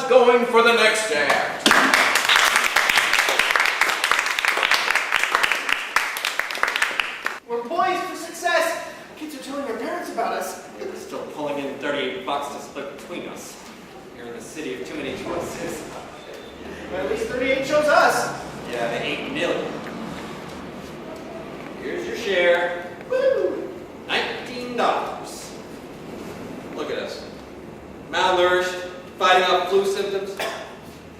us going for the next act. We're poised for success. Kids are telling their parents about us. We're still pulling in $38 to split between us. You're in the city of too many choices. Well, at least 38 shows us. Yeah, the 8 million. Here's your share. Woo! $19. Look at us. Malnourished, fighting off flu symptoms.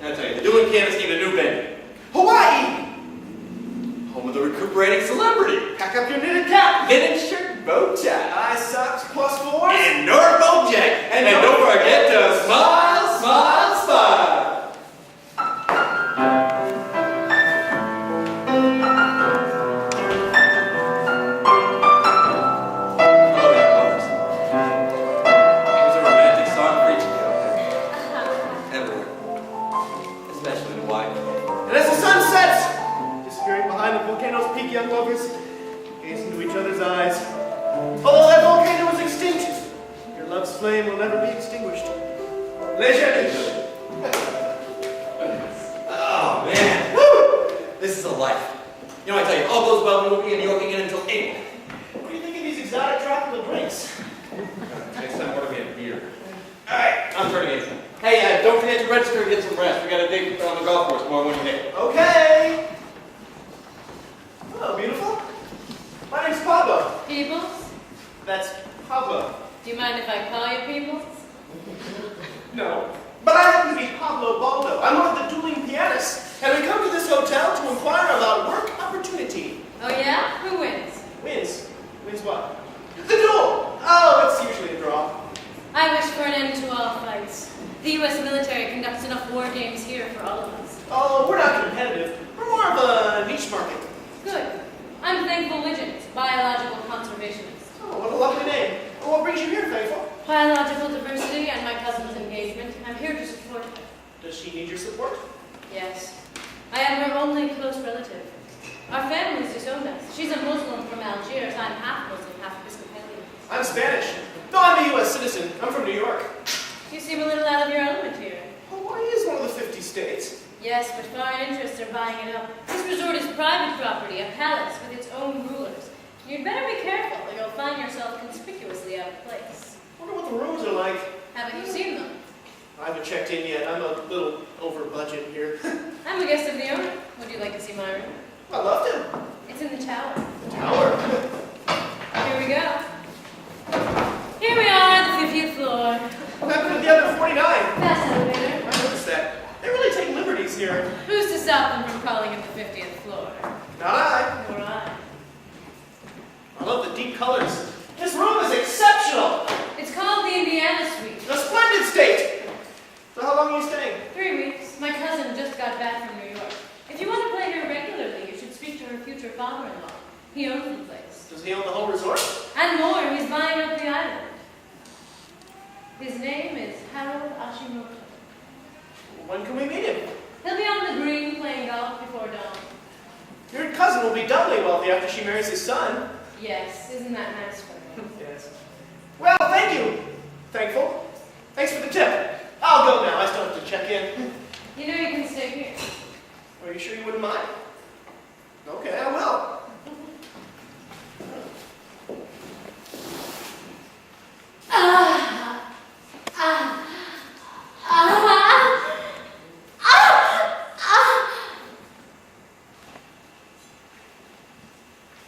I tell you, the Dueling Pianists need a new venue. Hawaii! Home of the recuperating celebrity. Pack up your knitted cap. Linen shirt, bow tie. Eye socks +4. And Nora Bojack. And don't forget to smile, smile, smile. Here's a romantic song for each of you out there. Everywhere. Especially in Hawaii. And as the sun sets, disappearing behind the volcano's peak, young lovers gaze into each other's eyes. Although that volcano is extinct, your love's flame will never be extinguished. Leisure. Oh, man. Woo! This is a life. You know, I tell you, all goes well, we won't be in New York again until April. What do you think of these exotic tropical drinks? Next time, order me a beer. All right, I'm turning in. Hey, don't forget to register and get some rest. We got a date on the golf course tomorrow morning. Okay. Oh, beautiful. My name's Pablo. Peebles? That's Pablo. Do you mind if I call you Peebles? No. But I happen to be Pablo Baldo. I'm one of the Dueling Pianists. And we come to this hotel to inquire about work opportunity. Oh yeah? Who wins? Wins? Wins what? The duel! Oh, it's usually a draw. I wish for an end to all fights. The U.S. military conducts enough war games here for all of us. Oh, we're not competitive. We're more of a niche market. Good. I'm Thankful Widgeons, biological conservationist. Oh, what a lovely name. Well, what brings you here, Thankful? Biological diversity and my cousin's engagement. I'm here to support her. Does she need your support? Yes. I am her only close relative. Our family's Dizozza. She's a Muslim from Algiers. I'm half Muslim, half Episcopalian. I'm Spanish. No, I'm a U.S. citizen. I'm from New York. You seem a little out of your element here. Hawaii is one of the 50 states. Yes, but foreign interests are buying it up. This resort is private property, a palace with its own rulers. You'd better be careful or you'll find yourself conspicuously out of place. Wonder what the rooms are like. Haven't you seen them? I haven't checked in yet. I'm a little over budget here. I'm a guest of the owner. Would you like to see my room? I'd love to. It's in the tower. The tower. Here we go. Here we are, the 50th floor. What happened to the other 49? Fast elevator. I noticed that. They really take liberties here. Who's to stop them from calling it the 50th floor? Not I. Nor I. I love the deep colors. This room is exceptional. It's called the Indiana Suite. A splendid state. So how long are you staying? 3 weeks. My cousin just got back from New York. If you want to play her regularly, you should speak to her future father-in-law. He owns the place. Does he own the whole resort? And more, he's buying up the island. His name is Aashimoto. When can we meet him? He'll be on the green playing golf before dawn. Your cousin will be doubly wealthy after she marries his son. Yes, isn't that nice for him? Yes. Well, thank you. Thankful. Thanks for the tip. I'll go now. I still have to check in. You know you can stay here. Are you sure you wouldn't mind? Okay, I will.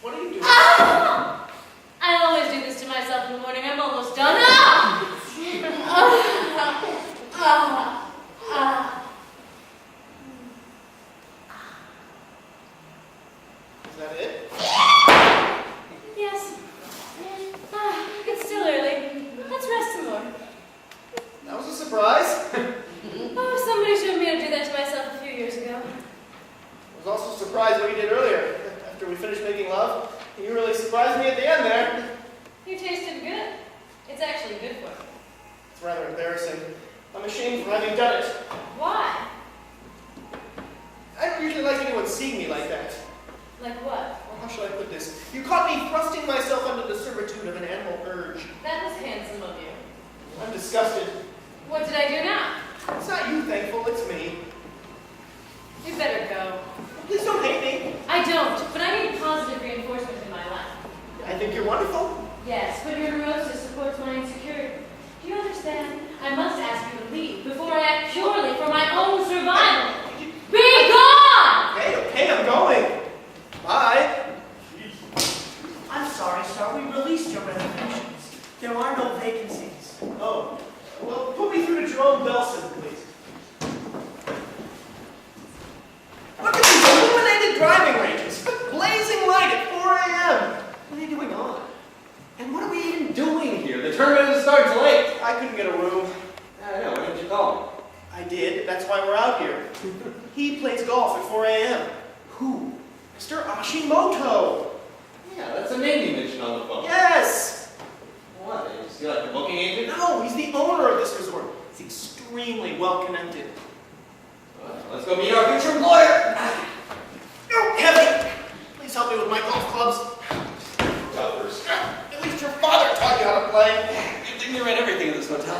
What are you doing? I always do this to myself in the morning. I'm almost done. Is that it? Yes. It's still early. Let's rest some more. That was a surprise. Oh, somebody showed me how to do that to myself a few years ago. I was also surprised what you did earlier. After we finished making love, you really surprised me at the end there. You tasted good. It's actually good for you. It's rather embarrassing. I'm ashamed for having done it. Why? I don't usually like anyone seeing me like that. Like what? Well, how should I put this? You caught me thrusting myself under the servitude of an animal urge. That was handsome of you. I'm disgusted. What did I do now? It's not You thankful it's me. You better go. Please don't hate me. I don't, but I need positive reinforcement in my life. I think you're wonderful. Yes, but your neurosis supports my insecurity. Do you understand? I must ask you to leave before I act purely for my own survival. Be gone! Okay, I'm going. Bye. I'm sorry, sir. We released your reservations. There are no vacancies. Oh, well, put me through to Jerome Belson, please. Look at these illuminated driving ranges. Blazing light at 4 a.m. What are they doing on? And what are we even doing here? The tournament starts late. I couldn't get a room. I know, why didn't you call me? I did. That's why we're out here. He plays golf at 4 a.m. Who? Mr. Aashimoto. Yeah, that's a name you mentioned on the phone. Yes. What? Is he like the booking agent? No, he's the owner of this resort. He's extremely well connected. Well, let's go meet our future employer. Oh, heavy. Please help me with my golf clubs. Toppers. At least your father taught you how to play. Good thing we rent everything in this hotel.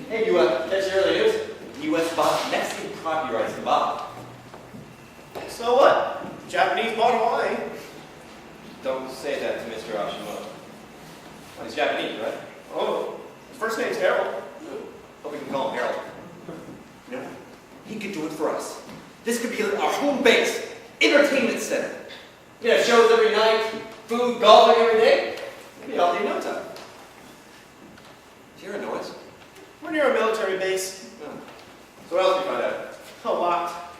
Hey, you catch the early news? The U.S. bought Mexican copyrights to Bob. So what? Japanese bought Hawaii. Don't say that to Mr. Aashimoto. Well, he's Japanese, right? Oh, his first name's Harold. Hope we can call him Harold. You know, he could do it for us. This could be our home base, entertainment center. You know, shows every night, food, golfing every day. We'll be all day in no time. Did you hear a noise? We're near a military base. No. So what else did you find out? A lot.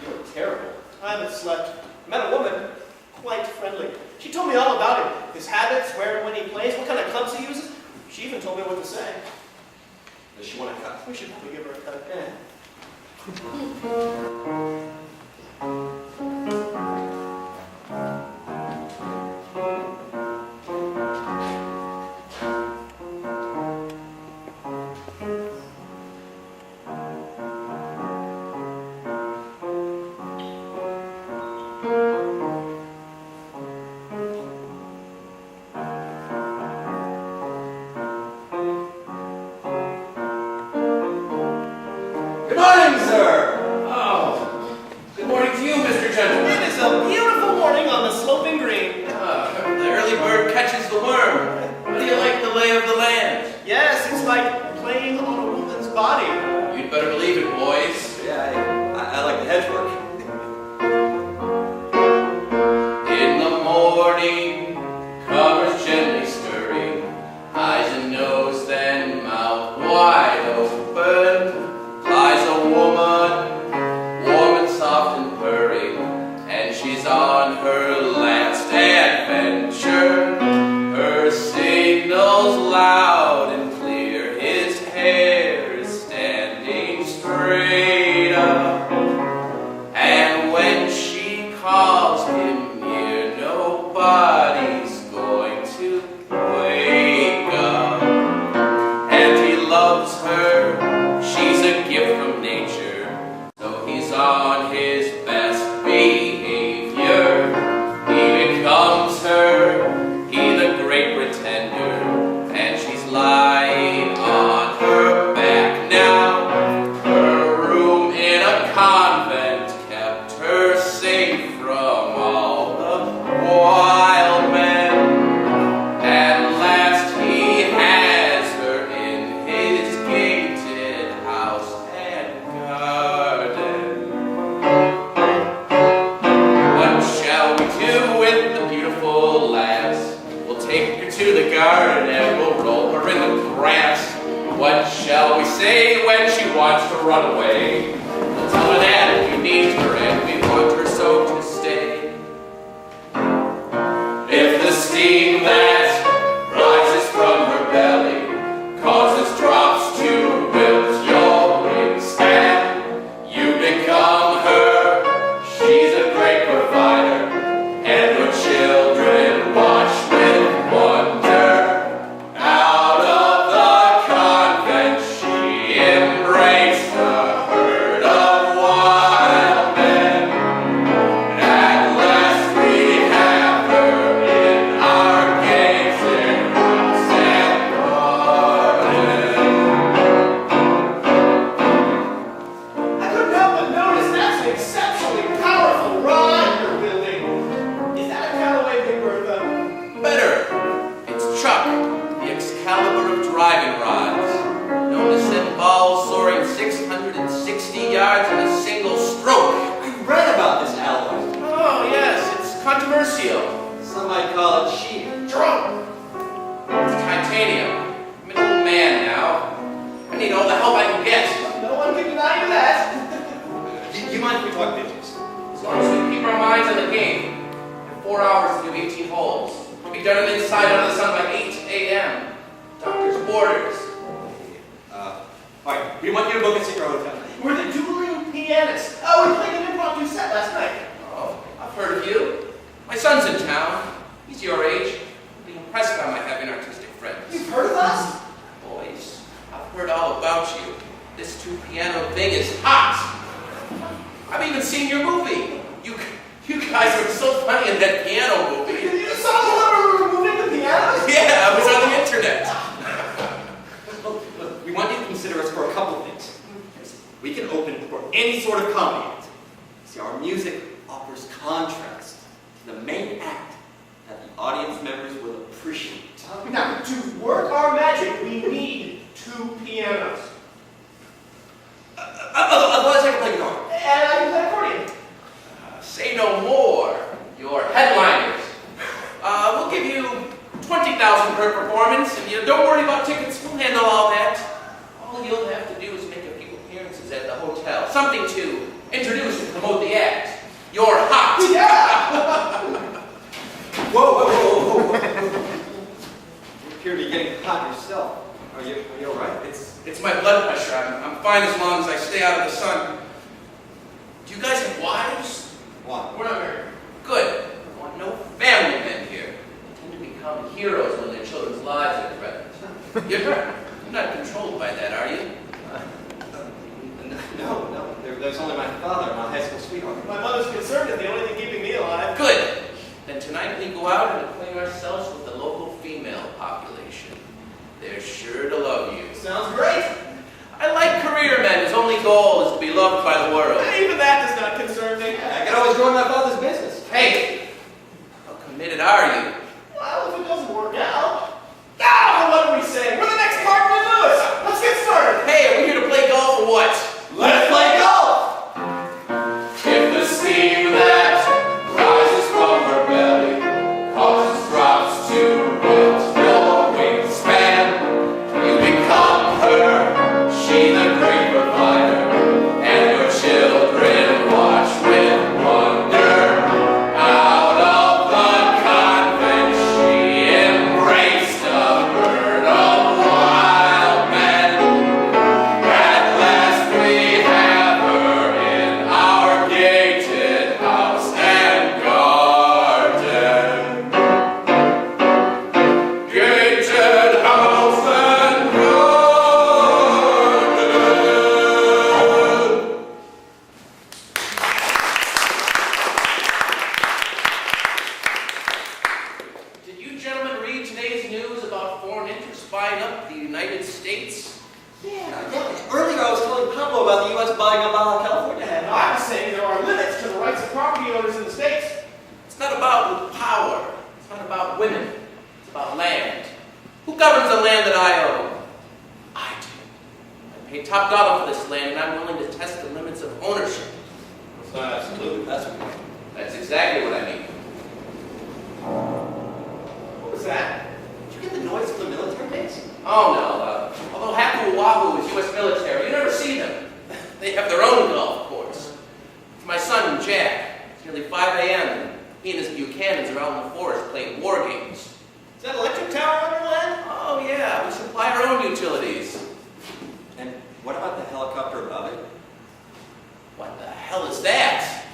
You were terrible. I haven't slept. Met a woman, quite friendly. She told me all about him. His habits, where and when he plays, what kind of clubs he uses. She even told me what to say. Does she want to cut? We should probably give her a cut. Good morning, sir! Oh, good morning to you, Mr. Gentleman. It is a beautiful morning on the sloping green. The early bird catches the worm. How do you like the lay of the land? Yes, it's like playing on a woman's body. You'd better believe it, boys. Yeah, I like the hedge work. In the morning, covers gently stirring, eyes and nose, then mouth wide open. Lies a woman, warm and soft and purring, and she's on her last adventure. Her signal's loud and clear, his hair is standing straight up. And when she calls him near, nobody's going to wake up. And he loves her, she's a gift from nature, so he's on his best behavior. He becomes her, he the great pretender, and she's lying on her back now. Her room in a convent kept her safe from all the wild men. At last he has her in his gated house and garden. What shall we do with the beautiful lass? We'll take her to the garden and we'll roll her in the grass. What shall we say when she wants to run away? We'll tell her that we need her and we want her so to stay. If the steam that rises from her belly causes drops to wilt your wingspan, you become her, she's a great provider, and your children watch with wonder. Out of the convent she embraced a herd of wild men. what pitches? As long as we keep our minds on the game. In 4 hours to do 18 holes. We'll be done inside under the sun by 8 a.m. Doctor's orders. Alright, we want you to book us at your hotel. We're the Dueling Pianists. Oh, we played an impromptu set last night. Oh, I've heard of you. My son's in town. He's your age. I'll be impressed by my having artistic friends. You've heard of us? Boys, I've heard all about you. This two-piano thing is hot. I've even seen your movie. You guys were so funny in that piano movie. You saw the one where we were moving the pianos? Yeah, it was on the internet. Look, we want you to consider us for a couple of things. We can open for any sort of comedy act. See, our music offers contrast to the main act that the audience members will appreciate. Now, to work our magic, we need 2 pianos. Otherwise I can play guitar. And I can play accordion. Say no more. You're headliners. We'll give you $20,000 per performance, and you don't worry about tickets. We'll handle all that. All you'll have to do is make a few appearances at the hotel. Something to introduce and promote the act. You're hot. Yeah! Whoa. You appear to be getting hot yourself. Are you all right? It's my blood pressure. I'm fine as long as I stay out of the sun. Do you guys have wives? Why? We're not married. Good. I want no family men here. They tend to become heroes when their children's lives are threatened. You're not controlled by that, are you? No. There's only my father, my high school sweetheart. My mother's concerned that the only thing keeping me alive. Good. Then tonight we go out and acquaint ourselves with the local female population. They're sure to love you. Sounds great. I like career men whose only goal is to be loved by the world. Even that does not concern me. I can always join my father's business. Hey, how committed are you? Well, if it doesn't work out. What are we saying? We're the next Martin and Lewis. Let's get started. Hey, are we here to play golf or what? Let's play golf! If the steam that rises from her belly causes drops to wilt your wingspan, you become her, she the great provider, and your children watch with wonder. Out of the convent she embraced a herd of wild men. At last we have her in our gated house and garden. Gated house and garden. Did you gentlemen read today's news about foreign interests buying up the United States? Yeah. Earlier I was telling Pablo about the U.S. buying up Baja California. And I was saying there are limits to the rights of property owners in the States. It's not about power. It's not about women. It's about land. Who governs the land that I own? I do. I pay top dollar for this land, and I'm willing to test the limits of ownership. Absolutely. That's exactly what I mean. What was that? Did you get the noise of the military base? Oh, no. Although half of Oahu is U.S. military, you never see them. They have their own golf course. It's my son, Jack. It's nearly 5 a.m., and he and his Buchanans are out in the forest playing war games. Is that electric tower on your land? Oh, yeah. We supply our own utilities. And what about the helicopter above it? What the hell is that?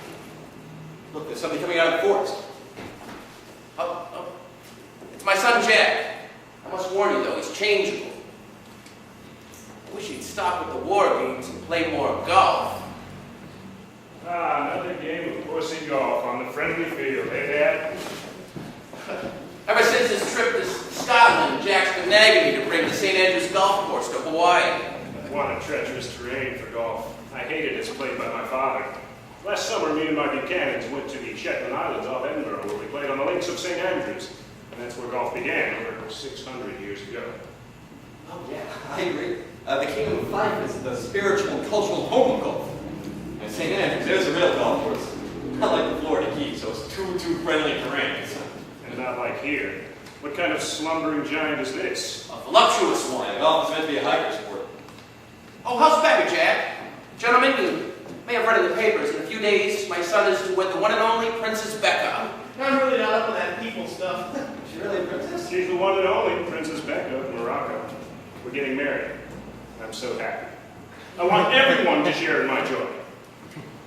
Look, there's something coming out of the forest. Oh. It's my son, Jack. I must warn you, though, he's changeable. I wish he'd stop with the war games and play more golf. Another game of horsey golf on the friendly field, eh, Dad? Ever since his trip to Scotland, Jack's been nagging me to bring the St. Andrews Golf Course to Hawaii. What a treacherous terrain for golf. I hated it as played by my father. Last summer, me and my Buchanans went to the Shetland Islands off Edinburgh, where we played on the links of St. Andrews. And that's where golf began over 600 years ago. Oh, yeah, I agree. The Kingdom of Fife is the spiritual and cultural home of golf. And St. Andrews, there's a real golf course. Not like the Florida Keys, so it's too friendly terrain. And not like here. What kind of slumbering giant is this? A voluptuous one. Golf is meant to be a hiker sport. Oh, how's Becca, Jack? Gentlemen, may have read in the papers, in a few days, my son is to wed the one and only Princess Becca. I'm really not up on that people stuff. She really a princess? She's the one and only Princess Becca of Morocco. We're getting married. I'm so happy. I want everyone to share in my joy.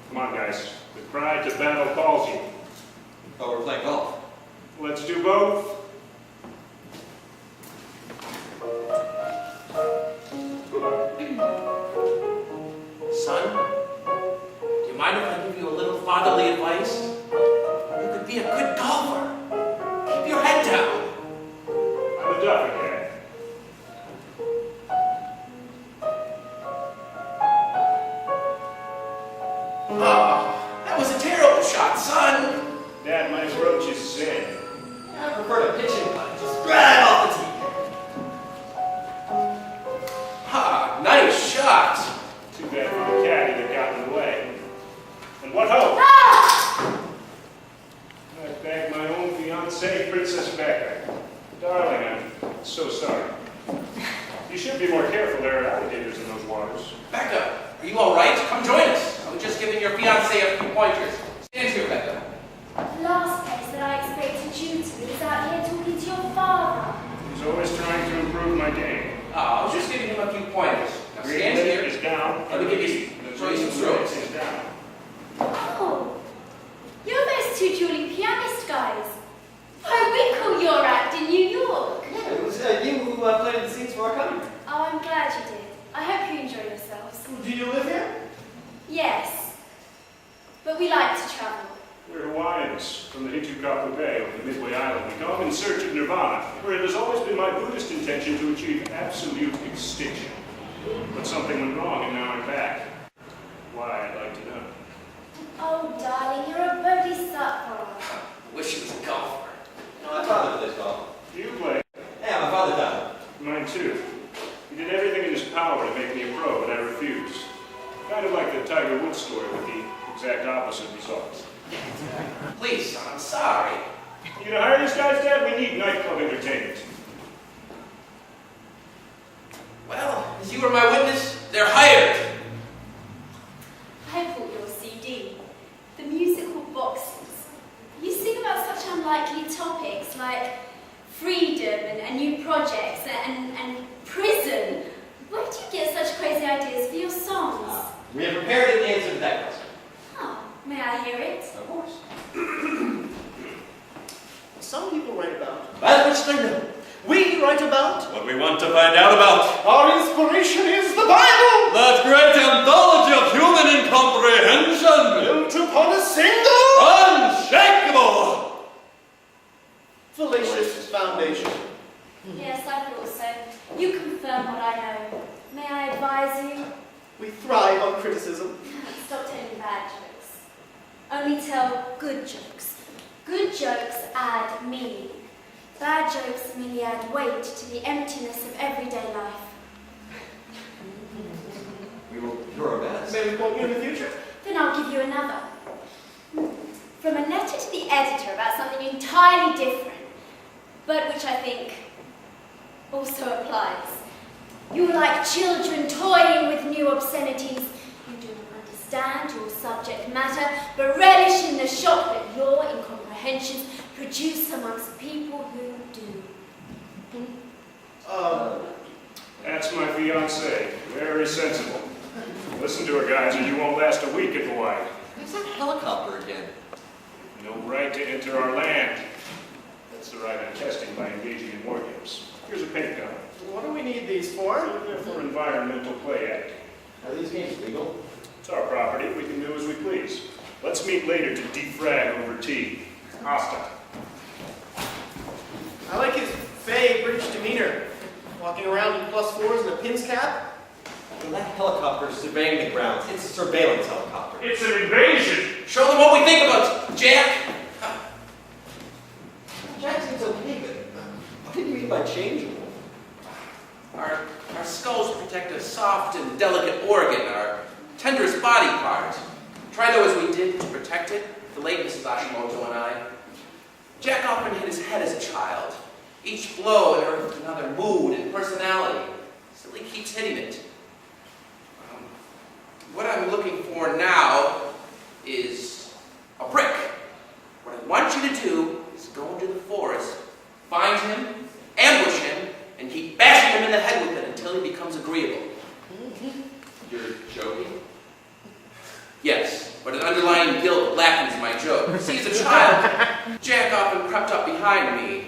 Come on, guys. The cry to battle calls you. Oh, we're playing golf. Let's do both. Son, do you mind if I give you a little fatherly advice? You could be a good golfer. Keep your head down. I'm a duffer, Dad. Oh, that was a terrible shot, son. Dad, my approach is zen. I prefer to pitch and putt. Just right off the tee. Ah, nice shot. Too bad for the caddy that got in the way. And what hope? I beg my own fiancée, Princess Becca. Darling, I'm so sorry. You should be more careful. There are alligators in those waters. Becca, are you all right? Come join us. I was just giving your fiancé a few pointers. Stand here, Becca. The last place that I expected you to be is out here talking to your father. He's always trying to improve my game. I was just giving him a few pointers. Now Green stand light here. is down. Let me give you show you some strokes. Is down. Oh, you're those two dueling pianist guys. Why, we call your act in New York. Yeah, it was you who played the scenes for our company. Oh, I'm glad you did. I hope you enjoy yourselves. Do you live here? Yes, but we like to travel. We're Hawaiians from the Hitchcock Bay of the Midway Island. We come in search of nirvana, where it has always been my Buddhist intention to achieve absolute extinction. But something went wrong, and now I'm back. Why, I'd like to know. Oh, darling, you're a bodhisattva. I wish he was a golfer. No, my father plays golf. Do you play? Yeah, my father died. Mine too. He did everything in his power to make me a pro, but I refused. Kind of like the Tiger Woods story with the exact opposite results. Please, son, I'm sorry. You gonna hire these guys, Dad? We need nightclub entertainment. Well, as you were my witness, they're hired. I bought your CD, the musical boxes. You sing about such unlikely topics like freedom and new projects and prison. Where do you get such crazy ideas for your songs? We have prepared an answer to that question. Oh, may I hear it? Of course. Some people write about. That which they know. We write about. What we want to find out about. Our inspiration is the Bible! That great anthology of human incomprehension. Built upon a single Unshakable. fallacious foundation. Yes, I thought so. You confirm what I know. May I advise you? We thrive on criticism. Stop telling bad jokes. Only tell good jokes. Good jokes add meaning. Bad jokes merely add weight to the emptiness of everyday life. We will do our best. May we quote you in the future? Then I'll give you another. From a letter to the editor about something entirely different, but which I think also applies. You're like children toying with new obscenities. You do not understand your subject matter, but relish in the shock that your incomprehensions produce amongst people who do. That's my fiancée. Very sensible. Listen to her, guys, or you won't last a week in Hawaii. It's that helicopter again. No right to enter our land. That's the right I'm testing by engaging in war games. Here's a paint gun. What do we need these for? They're for environmental play acting. Are these games legal? It's our property. We can do as we please. Let's meet later to defrag over tea. Hostile. I like his fey British demeanor. Walking around in +4s and a pin's cap. Well, that helicopter is surveying the grounds. It's a surveillance helicopter. It's an invasion! Show them what we think about Jack. Jack seems okay, but what did you mean by changeable? Our skulls protect a soft and delicate organ, our tenderest body part. Try though as we did to protect it, the late Mrs. Aashimoto and I. Jack often hit his head as a child. Each blow unearthed another mood and personality. Still he keeps hitting it. What I'm looking for now See, as a child, Jack often crept up behind me.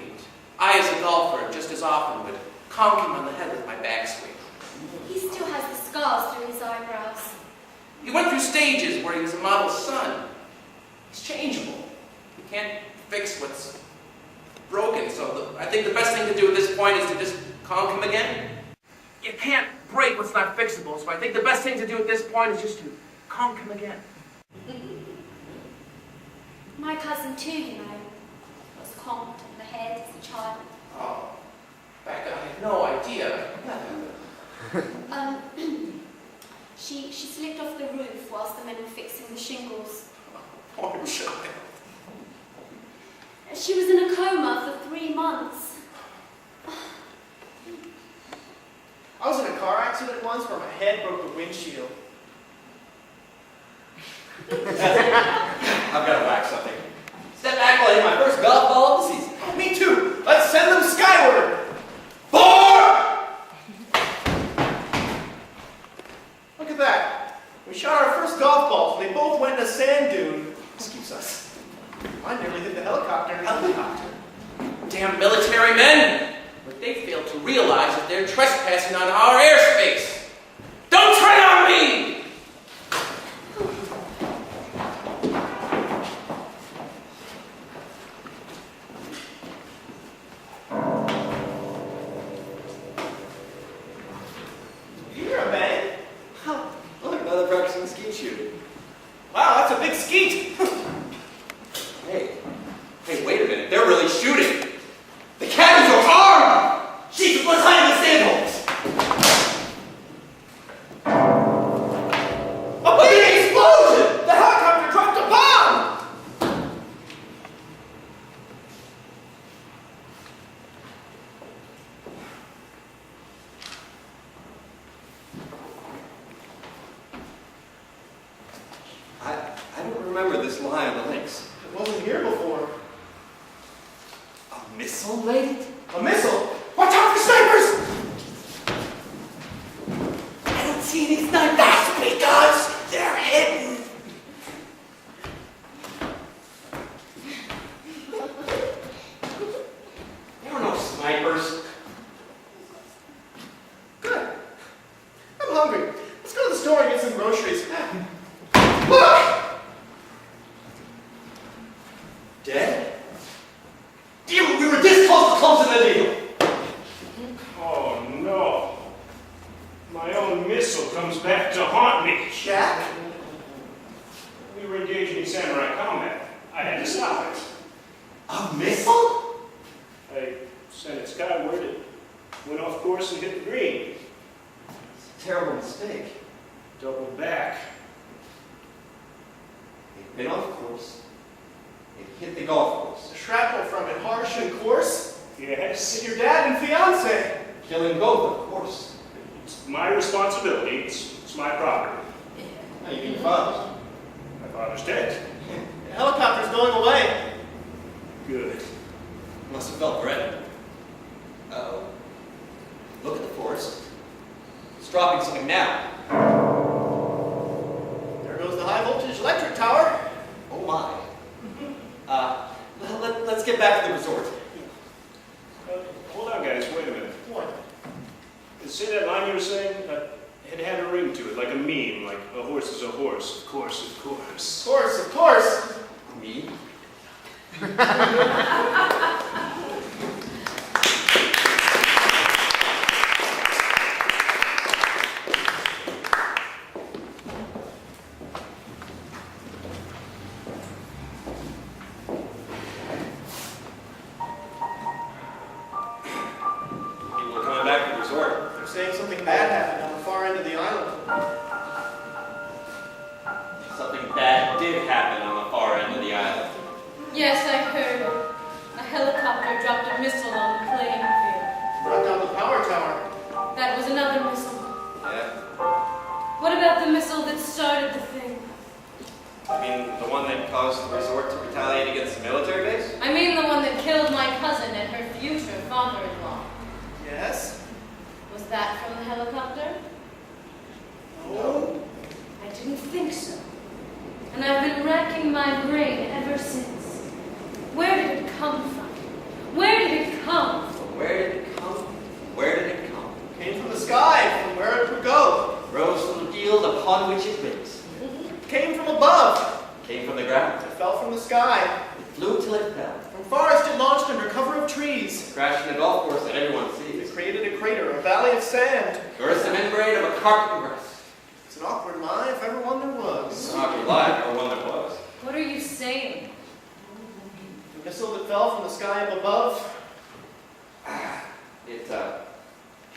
I, as a golfer, just as often would conk him on the head with my backswing. He still has the scars through his eyebrows. He went through stages where he was a model son. He's changeable. You can't fix what's broken, so I think the best thing to do at this point is to just conk him again. You can't break what's not fixable, so I think the best thing to do at this point is just to conk him again. My cousin too, you know, was conked on the head as a child. Oh, Becca, I had no idea. She slipped off the roof whilst the men were fixing the shingles. Poor child. She was in a coma for 3 months. I was in a car accident once where my head broke the windshield. I've got to whack something. Step back while I hit my first golf ball of the season. Oh, me too. Let's send them skyward. 4! Look at that. We shot our first golf balls and they both went in a sand dune. Excuse us. I nearly hit the helicopter. Damn military men! But they fail to realize that they're trespassing on our airspace. Don't tread on me! You hear a bang? Oh, look, another practicing skeet shooting. Wow, that's a big skeet. Hey, wait a minute. They're really shooting. The cannons are armed! Jesus, let's hide in the sandholes! A big explosion! The helicopter dropped a bomb! I don't remember this lie on the links. It wasn't here before. A missile, lady? A missile? Watch out for snipers! I don't see any snipers. That's because they're hidden. There are no snipers. Good. I'm hungry. Let's go to the store and get some groceries. Look! Dead? Damn, we were this close to closing the deal. Oh no. My own missile comes back to haunt me. Jack? We were engaging in samurai combat. I had to stop it. A missile? I sent it skyward. It went off course and hit the green. It's a terrible mistake. Doubled back. It went off course. It hit the golf course. The shrapnel from it, harsh and coarse. Yes. Hit your dad and fiance. Killing both, of course. It's my responsibility. It's my property. Now you mean father's. My father's dead. The helicopter's going away. Good. Must have felt threatened. Uh-oh. Look at the forest. It's dropping something now. There goes the high voltage electric tower. Oh my. Let's get back to the resort. Hold on, guys. Wait a minute. What? See that line you were saying? It had a ring to it, like a meme, like a horse is a horse. Of course, of course. Of course, of course. Me? People are coming back to the resort. They're saying something bad happened on the far end of the island. Something bad did happen on the far end of the island. Yes, I heard. A helicopter dropped a missile on the playing field. Brought down the power tower. That was another missile. Yeah? What about the missile that started the thing? I mean, the one that caused the resort to retaliate against the military base? I mean the one that killed my cousin and her future father-in-law. Yes? Was that from the helicopter? No. I didn't think so. And I've been racking my brain ever ever since. Where did it come from? Where did it come? From where did it come? Where did it come? Came from the sky, from where it would go. Rose from the field upon which it lives. Came from above. Came from the ground. It fell from the sky. It flew till it fell. From forest it launched under cover of trees. Crashed in a golf course that everyone sees. It created a crater, a valley of sand. Burst the membrane of a carpet of grass. It's an awkward lie, if ever one there was. It's an awkward lie, or one that was. What are you saying? The missile that fell from the sky up above. It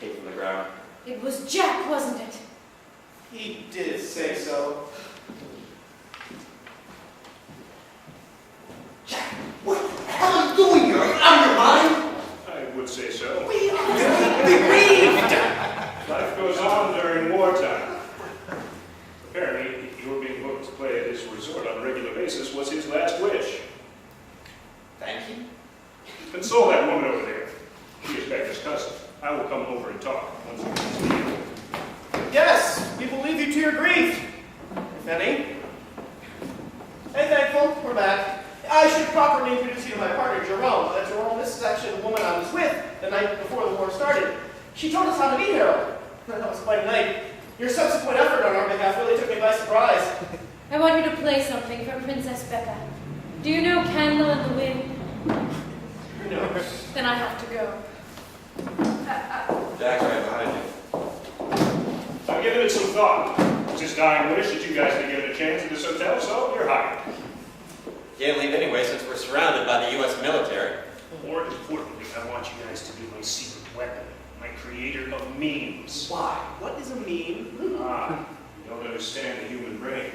came from the ground. It was Jack, wasn't it? He did say so. Jack, what the hell are you doing here? Are you out of your mind? I would say so. We are bereaved! Life goes on during wartime. Apparently, your being booked to play at his resort on a regular basis was his last wish. Thank you. Console that woman over there. She is Becca's cousin. I will come over and talk once we get to you. Yes, we will leave you to your grief, if any. Hey, Thankful, we're back. I should properly introduce you to my partner, Jerome. Jerome, this is actually the woman I was with the night before the war started. She told us how to meet Harold. That was quite a night. Your subsequent effort on our behalf really took me by surprise. I want you to play something for Princess Becca. Do you know Candle in the Wind? No. Then I have to go. Jack's right behind you. I've given it some thought. It's his dying wish that you guys be given a chance at this hotel, so you're hired. Can't leave anyway since we're surrounded by the U.S. military. More importantly, I want you guys to be my secret weapon, my creator of memes. Why? What is a meme? You don't understand the human brain.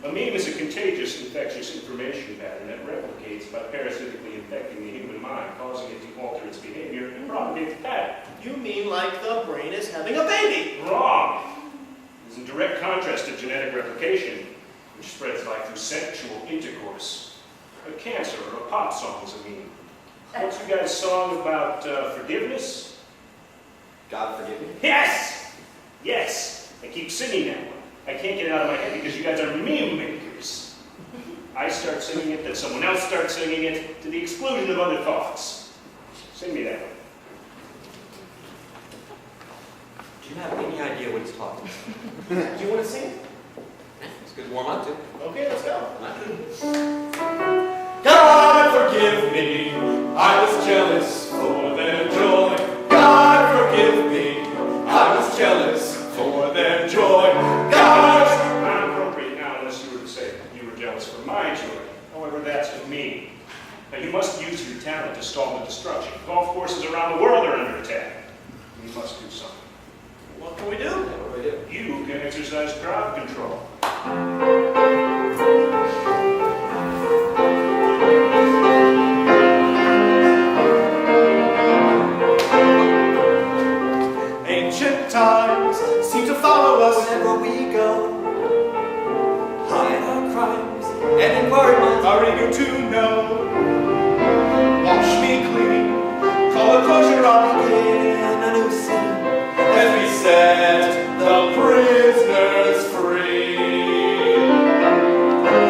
A meme is a contagious, infectious information pattern that replicates by parasitically infecting the human mind, causing it to alter its behavior and propagate the pattern. You mean like the brain is having a baby? Wrong! It's in direct contrast to genetic replication, which spreads life through sexual intercourse. A cancer or a pop song is a meme. What's you guys' song about forgiveness? God forgive me. Yes! Yes! I keep singing that one. I can't get it out of my head because you guys are meme makers. I start singing it, then someone else starts singing it, to the exclusion of other thoughts. Sing me that one. Do you have any idea what he's talking about? Do you want to sing? It's good to warm up to. Okay, let's go. God forgive me, I was jealous for their joy. God forgive me, I was jealous for their joy. God. Not appropriate now unless you were to say you were jealous for my joy. However, that's with me. Now you must use your talent to stall the destruction. Golf courses around the world are under attack. You must do something. What can we do? What do we do? You can exercise crowd control. Ancient times seem to follow us Whenever we go, hide our crimes and inquiry minds are eager to know. Wash me clean, call a kosher on in a new city. as we set the prisoners free.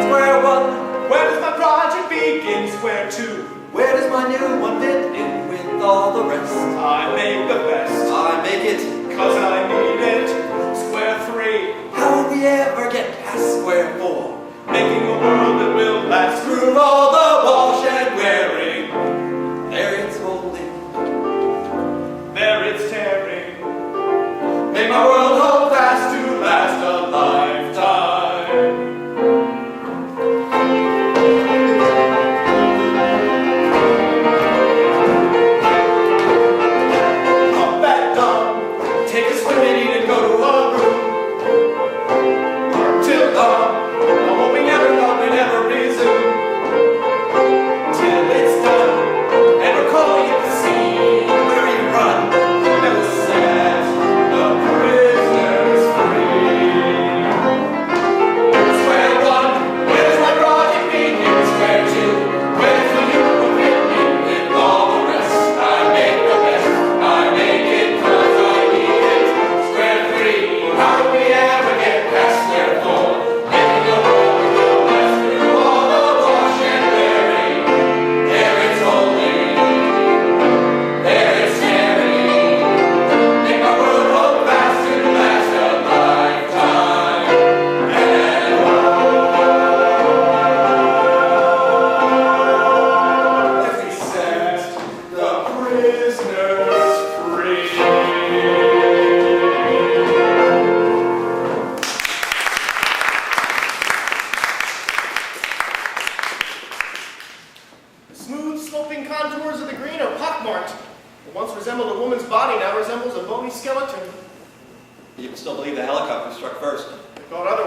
Square one, Where does my project begin? Square two, where does my new one fit in with all the rest? I make the best, I make it. 'cause I need it. Square three, How will we ever get past square four? making a world that will last Through all the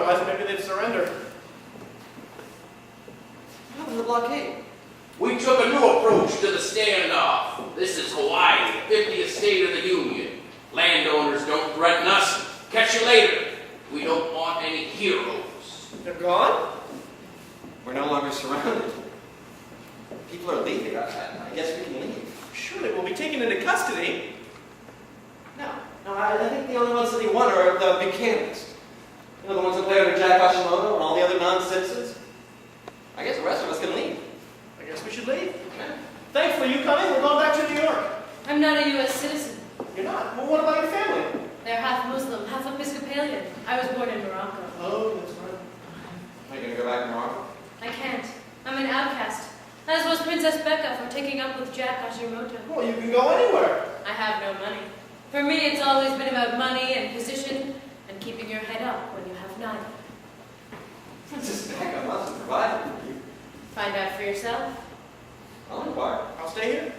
otherwise maybe they'd surrender. What happened to the blockade? We took a new approach to the standoff. This is Hawaii, the 50th state of the Union. Landowners don't threaten us. Catch you later. We don't want any heroes. They're gone? We're no longer surrounded. People are leaving. I guess we can leave. Surely we'll be taken into custody. No, I think the only ones that he won are the Pianists. You know, the ones that play under Jack Aashimoto and all the other non-citizens. I guess the rest of us can leave. I guess we should leave. Okay. Thanks for you coming. We're going back to New York. I'm not a U.S. citizen. You're not? Well, what about your family? They're half Muslim, half Episcopalian. I was born in Morocco. Oh, that's right. Are you going to go back to Morocco? I can't. I'm an outcast. As was Princess Becca for taking up with Jack Aashimoto. Well, you can go anywhere. I have no money. For me, it's always been about money and position and keeping your head up when you have neither. Princess Becca must have provided for you. Find out for yourself. I'll inquire. I'll stay here.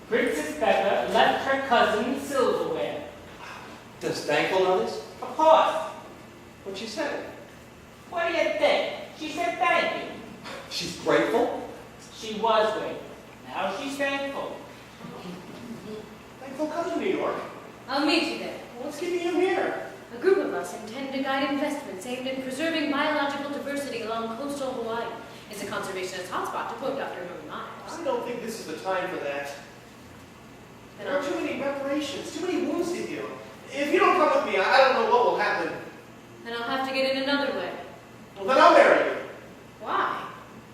Princess Becca left her cousin silverware. Does Thankful know this? Of course. What'd she say? What do you think? She said thank you. She's grateful? She was grateful. Now she's thankful. Thankful come to New York. I'll meet you there. What's keeping you here? A group of us intend to guide investments aimed at preserving biological diversity along coastal Hawaii. It's a conservationist hotspot, to quote Dr. Nora. I don't think this is the time for that. Then There are I'll, too many reparations, too many wounds to heal. If you don't come with me, I don't know what will happen. then I'll have to get in another way. Well, then I'll marry you. Why?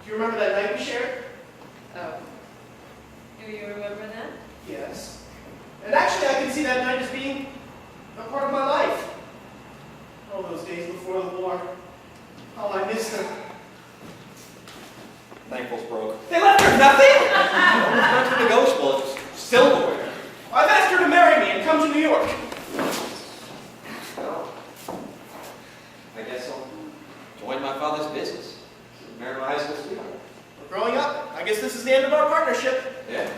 Do you remember that night we shared? Oh. Do you remember that? Yes. And actually, I can see that night as being a part of my life. All those days before the war. Oh, I miss them. Thankful's broke. They left her nothing? It's not too negotiable. It's silverware. I've asked her to marry me and come to New York. Well, I guess I'll join my father's business. Marry my high school sweetheart. We're growing up. I guess this is the end of our partnership. Yeah.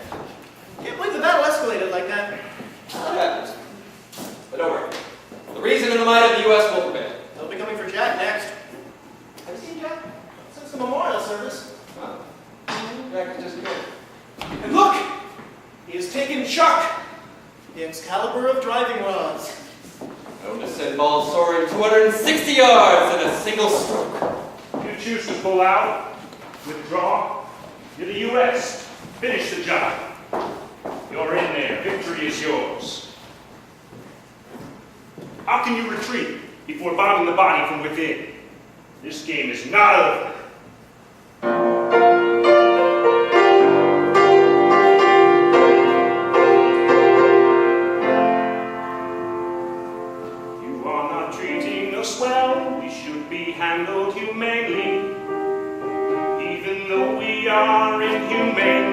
Can't believe the battle escalated like that. That happens. But don't worry. The reason and the might of the U.S. will prevail. They'll be coming for Jack next. Have you seen Jack? Since the memorial service. Well, Jack is just good. And look! He has taken Chuck, the Excalibur of driving rods. Known to send balls soaring 260 yards in a single stroke. You choose to pull out, withdraw. You're the U.S. Finish the job. You're in there. Victory is yours. How can you retreat before bombing the body from within? This game is not over. You are not treating us well. We should be handled humanely. Even though we are inhumane,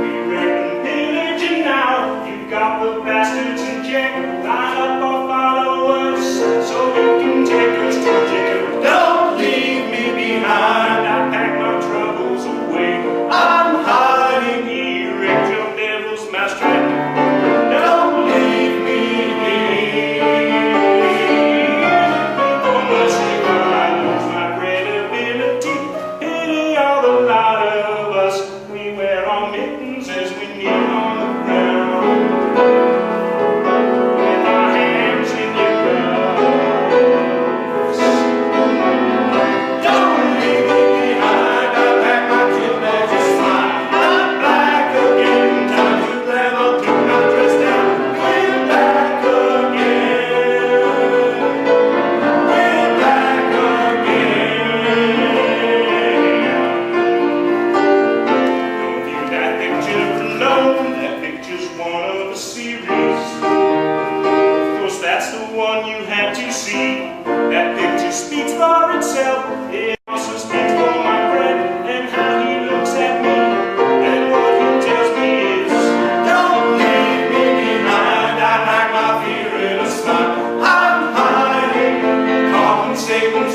we reckon pillaging now. You've got the bastards in jail. Line up or follow us, so you can take us to jail. Don't leave me behind. I pack my troubles away. I'm hiding here at your devil's mousetrap. Don't leave me here. People must see where I lose my credibility. Pity all the lot of us. We wear our mittens as we kneel on the ground. With our hands in your gloves. Don't leave me behind. I pack my kit bag just fine. I'm back again. Time to level. Do not dress down. We're back again. We're back again. Don't view that picture alone. That picture's one of a series. Of course, that's the one you had to see. That picture speaks for itself. It also speaks for my friend and how he looks at me. And what he tells me is, don't leave me behind. I hide my fear in a smile. I'm hiding, compensating.